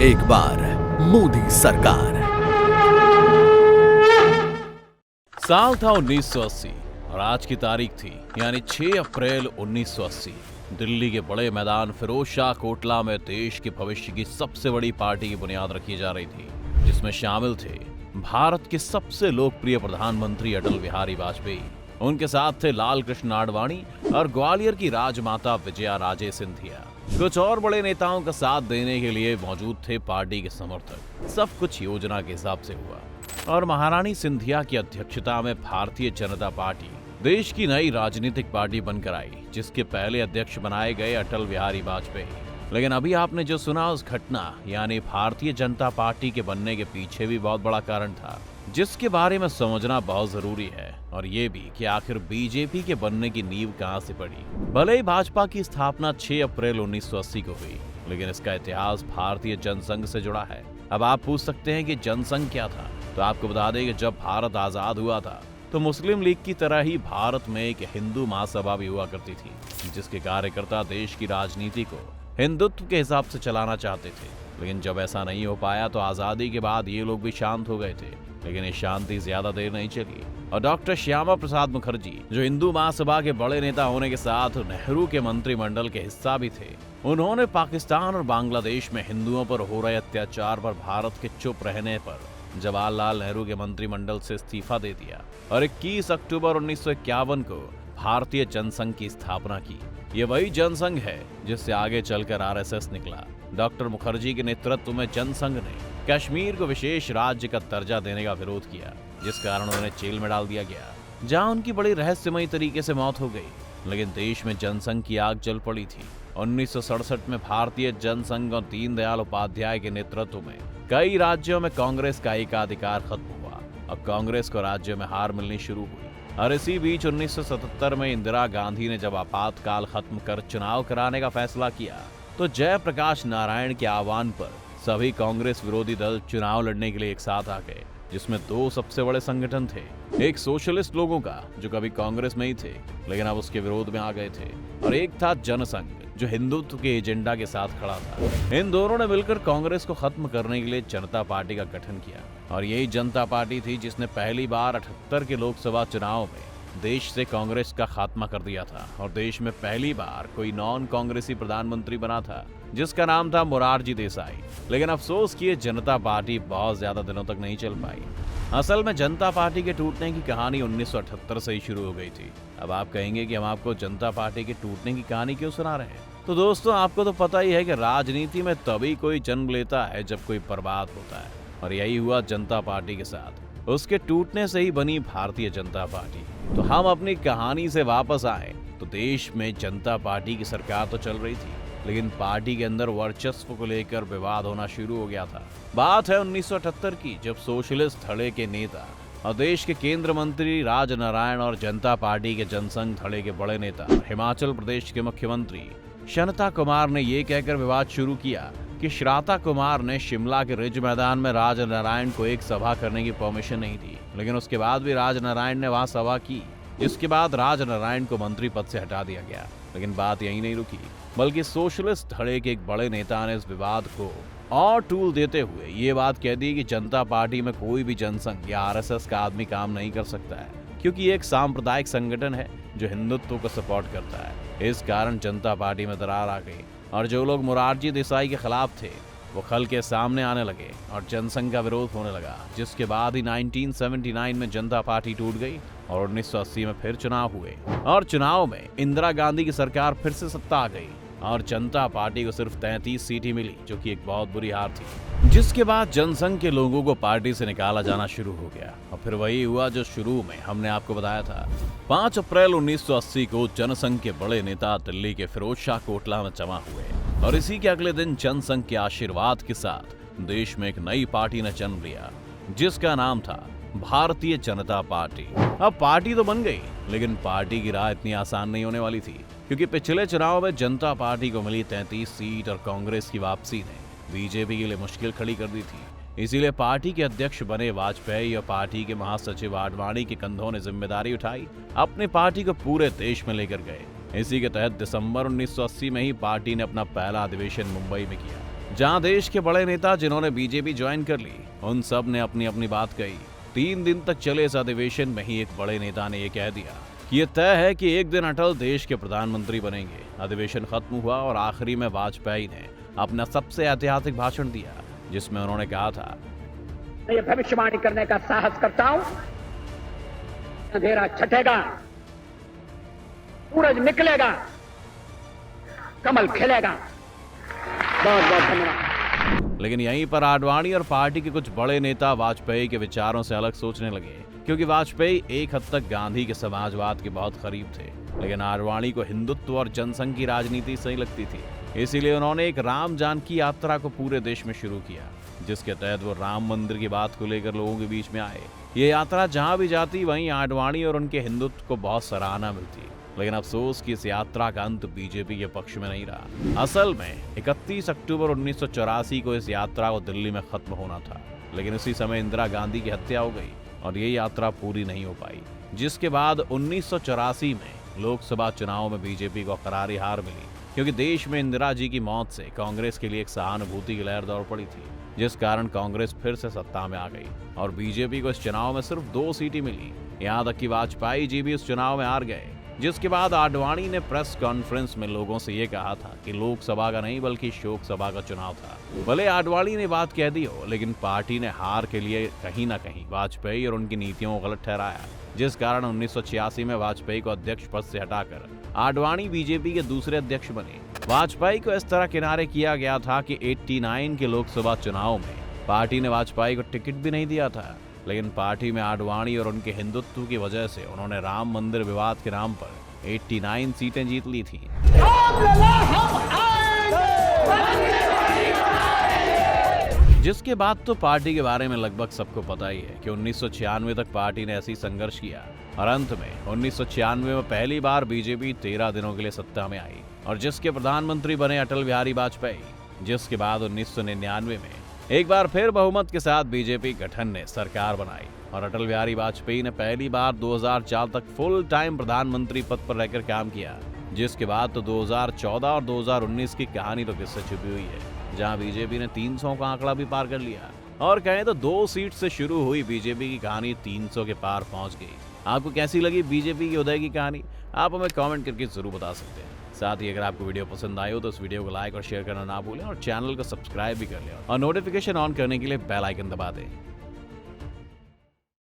एक बार मोदी सरकार। साल था 1980 और आज की तारीख थी यानी 6 अप्रैल 1980। दिल्ली के बड़े मैदान फिरोज शाह कोटला में देश के भविष्य की सबसे बड़ी पार्टी की बुनियाद रखी जा रही थी, जिसमें शामिल थे भारत के सबसे लोकप्रिय प्रधानमंत्री अटल बिहारी वाजपेयी। उनके साथ थे लाल कृष्ण आडवाणी और ग्वालियर की राजमाता विजया राजे सिंधिया। कुछ और बड़े नेताओं का साथ देने के लिए मौजूद थे पार्टी के समर्थक। सब कुछ योजना के हिसाब से हुआ और महारानी सिंधिया की अध्यक्षता में भारतीय जनता पार्टी देश की नई राजनीतिक पार्टी बनकर आई, जिसके पहले अध्यक्ष बनाए गए अटल बिहारी वाजपेयी। लेकिन अभी आपने जो सुना उस घटना यानी भारतीय जनता पार्टी के बनने के पीछे भी बहुत बड़ा कारण था, जिसके बारे में समझना बहुत जरूरी है। और ये भी कि आखिर बीजेपी के बनने की नींव कहां से पड़ी। भले ही भाजपा की स्थापना 6 अप्रैल 1980 को हुई, लेकिन इसका इतिहास भारतीय जनसंघ से जुड़ा है। अब आप पूछ सकते हैं कि जनसंघ क्या था, तो आपको बता दें कि जब भारत आजाद हुआ था तो मुस्लिम लीग की तरह ही भारत में एक हिंदू महासभा भी हुआ करती थी, जिसके कार्यकर्ता देश की राजनीति को हिंदुत्व के हिसाब से चलाना चाहते थे। लेकिन जब ऐसा नहीं हो पाया तो आजादी के बाद ये लोग भी शांत हो गए थे। लेकिन ये शांति ज्यादा देर नहीं चली और डॉक्टर श्यामा प्रसाद मुखर्जी, जो हिंदू महासभा के बड़े नेता होने के साथ नेहरू के मंत्रिमंडल के हिस्सा भी थे, उन्होंने पाकिस्तान और बांग्लादेश में हिंदुओं पर हो रहे अत्याचार पर भारत के चुप रहने पर जवाहरलाल नेहरू के मंत्रिमंडल से इस्तीफा दे दिया और 21 अक्टूबर 1951 को भारतीय जनसंघ की स्थापना की। ये वही जनसंघ है जिससे आगे चलकर आरएसएस निकला। डॉक्टर मुखर्जी के नेतृत्व में जनसंघ ने कश्मीर को विशेष राज्य का दर्जा देने का विरोध किया, जिस कारण उन्हें जेल में डाल दिया गया, जहां उनकी बड़ी रहस्यमयी तरीके से मौत हो गई। लेकिन देश में जनसंघ की आग जल पड़ी थी। 1967 में भारतीय जनसंघ और दीनदयाल उपाध्याय के नेतृत्व में कई राज्यों में कांग्रेस का एकाधिकार खत्म हुआ और कांग्रेस को राज्यों में हार मिलनी शुरू हुई। और इसी बीच 1977 में इंदिरा गांधी ने जब आपातकाल खत्म कर चुनाव कराने का फैसला किया, तो जयप्रकाश नारायण के आह्वान पर सभी कांग्रेस विरोधी दल चुनाव लड़ने के लिए एक साथ आ गए, जिसमें 2 सबसे बड़े संगठन थे। एक सोशलिस्ट लोगों का, जो कभी कांग्रेस में ही थे लेकिन अब उसके विरोध में आ गए थे, और एक था जनसंघ, जो हिंदुत्व के एजेंडा के साथ खड़ा था। इन दोनों ने मिलकर कांग्रेस को खत्म करने के लिए जनता पार्टी का गठन किया और यही जनता पार्टी थी जिसने पहली बार 78 के लोकसभा चुनाव में देश से कांग्रेस का खात्मा कर दिया था और देश में पहली बार कोई नॉन कांग्रेसी प्रधानमंत्री बना था, जिसका नाम था मोरारजी देसाई। लेकिन अफसोस कि जनता पार्टी बहुत ज्यादा दिनों तक नहीं चल पाई। असल में जनता पार्टी के टूटने की कहानी 1978 से ही शुरू हो गई थी। अब आप कहेंगे कि हम आपको जनता पार्टी के टूटने की कहानी क्यों सुना रहे हैं? तो दोस्तों, आपको तो पता ही है कि राजनीति में तभी कोई जन्म लेता है जब कोई बर्बाद होता है, और यही हुआ जनता पार्टी के साथ। उसके टूटने से ही बनी भारतीय जनता पार्टी। तो हम अपनी कहानी से वापस आए तो देश में जनता पार्टी की सरकार तो चल रही थी, लेकिन पार्टी के अंदर वर्चस्व को लेकर विवाद होना शुरू हो गया था। बात है 1978 की, जब सोशलिस्ट धड़े के नेता और देश के केंद्र मंत्री राजनारायण और जनता पार्टी के जनसंघ धड़े के बड़े नेता हिमाचल प्रदेश के मुख्यमंत्री शांता कुमार ने ये कहकर विवाद शुरू किया कि शांता कुमार ने शिमला के रिज मैदान में राजनारायण को एक सभा करने की परमिशन नहीं दी। लेकिन उसके बाद भी राजनारायण ने वहां सभा की, जिसके बाद राजनारायण को मंत्री पद से हटा दिया गया। लेकिन बात यही नहीं रुकी, बल्कि सोशलिस्ट धड़े के एक बड़े नेता ने इस विवाद को और टूल देते हुए ये बात कह दी कि जनता पार्टी में कोई भी जनसंघ या आरएसएस का आदमी काम नहीं कर सकता है, क्योंकि ये एक सांप्रदायिक संगठन है जो हिंदुत्व को सपोर्ट करता है। इस कारण जनता पार्टी में दरार आ गई और जो लोग मोरारजी देसाई के खिलाफ थे वो खल के सामने आने लगे और जनसंघ का विरोध होने लगा, जिसके बाद ही 1979 में जनता पार्टी टूट गई और 1980 में फिर चुनाव हुए और चुनाव में इंदिरा गांधी की सरकार फिर से सत्ता आ गई और जनता पार्टी को सिर्फ 33 सीटें मिली, जो कि एक बहुत बुरी हार थी। जिसके बाद जनसंघ के लोगों को पार्टी से निकाला जाना शुरू हो गया और फिर वही हुआ जो शुरू में हमने आपको बताया था। 5 अप्रैल 1980 को जनसंघ के बड़े नेता दिल्ली के फिरोज शाह कोटला में जमा हुए और इसी के अगले दिन जनसंघ के आशीर्वाद के साथ देश में एक नई पार्टी ने जन्म लिया, जिसका नाम था भारतीय जनता पार्टी। अब पार्टी तो बन गई, लेकिन पार्टी की राह इतनी आसान नहीं होने वाली थी, क्योंकि पिछले चुनाव में जनता पार्टी को मिली 33 सीट और कांग्रेस की वापसी ने बीजेपी के लिए मुश्किल खड़ी कर दी थी। इसीलिए पार्टी के अध्यक्ष बने वाजपेयी और पार्टी के महासचिव आडवाणी के कंधों ने जिम्मेदारी उठाई, अपनी पार्टी को पूरे देश में लेकर गए। इसी के तहत दिसंबर 1980 में ही पार्टी ने अपना पहला अधिवेशन मुंबई में किया, जहां देश के बड़े नेता जिन्होंने बीजेपी ज्वाइन कर ली, उन सब ने अपनी अपनी बात कही। 3 दिन तक चले इस अधिवेशन में ही एक बड़े नेता ने यह कह दिया कि ये तय है कि एक दिन अटल देश के प्रधानमंत्री बनेंगे। अधिवेशन खत्म हुआ और आखिरी में वाजपेयी ने अपना सबसे ऐतिहासिक भाषण दिया, जिसमें उन्होंने कहा था, मैं ये भविष्यवाणी करने का साहस करता हूं, अंधेरा छटेगा, सूरज निकलेगा, कमल खिलेगा। बहुत बहुत धन्यवाद। लेकिन यहीं पर आडवाणी और पार्टी के कुछ बड़े नेता वाजपेयी के विचारों से अलग सोचने लगे, क्योंकि वाजपेयी एक हद तक गांधी के समाजवाद के बहुत करीब थे, लेकिन आडवाणी को हिंदुत्व और जनसंघ की राजनीति सही लगती थी। इसीलिए उन्होंने एक राम जानकी यात्रा को पूरे देश में शुरू किया, जिसके तहत वो राम मंदिर की बात को लेकर लोगों के बीच में आए। ये यात्रा जहां भी जाती वहीं आडवाणी और उनके हिंदुत्व को बहुत सराहना मिलती, लेकिन अफसोस कि इस यात्रा का अंत बीजेपी के पक्ष में नहीं रहा। असल में 31 अक्टूबर 1984 को इस यात्रा को दिल्ली में खत्म होना था, लेकिन उसी समय इंदिरा गांधी की हत्या हो गई और ये यात्रा पूरी नहीं हो पाई, जिसके बाद 1984 में लोकसभा चुनाव में बीजेपी को करारी हार मिली, क्योंकि देश में इंदिरा जी की मौत से कांग्रेस के लिए एक सहानुभूति की लहर दौड़ पड़ी थी, जिस कारण कांग्रेस फिर से सत्ता में आ गई और बीजेपी को इस चुनाव में सिर्फ 2 सीटें मिली। यहाँ तक कि वाजपेयी जी भी इस चुनाव में हार गए, जिसके बाद आडवाणी ने प्रेस कॉन्फ्रेंस में लोगों से ये कहा था कि लोकसभा का नहीं बल्कि शोक सभा का चुनाव था। भले आडवाणी ने बात कह दी हो, लेकिन पार्टी ने हार के लिए कहीं ना कहीं वाजपेयी और उनकी नीतियों को गलत ठहराया, जिस कारण 1986 में वाजपेयी को अध्यक्ष पद से हटाकर आडवाणी बीजेपी के दूसरे अध्यक्ष बने। वाजपेयी को इस तरह किनारे किया गया था कि 89 के लोकसभा चुनाव में पार्टी ने वाजपेयी को टिकट भी नहीं दिया था, लेकिन पार्टी में आडवाणी और उनके हिंदुत्व की वजह से उन्होंने राम मंदिर विवाद के नाम पर 89 सीटें जीत ली थी। जिसके बाद तो पार्टी के बारे में लगभग सबको पता ही है कि 1996 तक पार्टी ने ऐसी संघर्ष किया और अंत में 1996 में पहली बार बीजेपी 13 दिनों के लिए सत्ता में आई और जिसके प्रधानमंत्री बने अटल बिहारी वाजपेयी, जिसके बाद 1999 में एक बार फिर बहुमत के साथ बीजेपी गठन ने सरकार बनाई और अटल बिहारी वाजपेयी ने पहली बार 2004 तक फुल टाइम प्रधानमंत्री पद पर रहकर काम किया, जिसके बाद तो 2014 और 2019 की कहानी तो किससे छुपी हुई है, जहां बीजेपी ने 300 का आंकड़ा भी पार कर लिया और कहें तो 2 सीट से शुरू हुई बीजेपी की कहानी 300 के पार पहुंच गई। आपको कैसी लगी बीजेपी की उदय की कहानी? आप हमें कमेंट करके जरूर बता सकते हैं। साथ ही अगर आपको वीडियो पसंद आई हो तो इस वीडियो को लाइक और शेयर करना ना भूलें और चैनल को सब्सक्राइब भी कर लें और नोटिफिकेशन ऑन करने के लिए बेल आइकन दबा दें।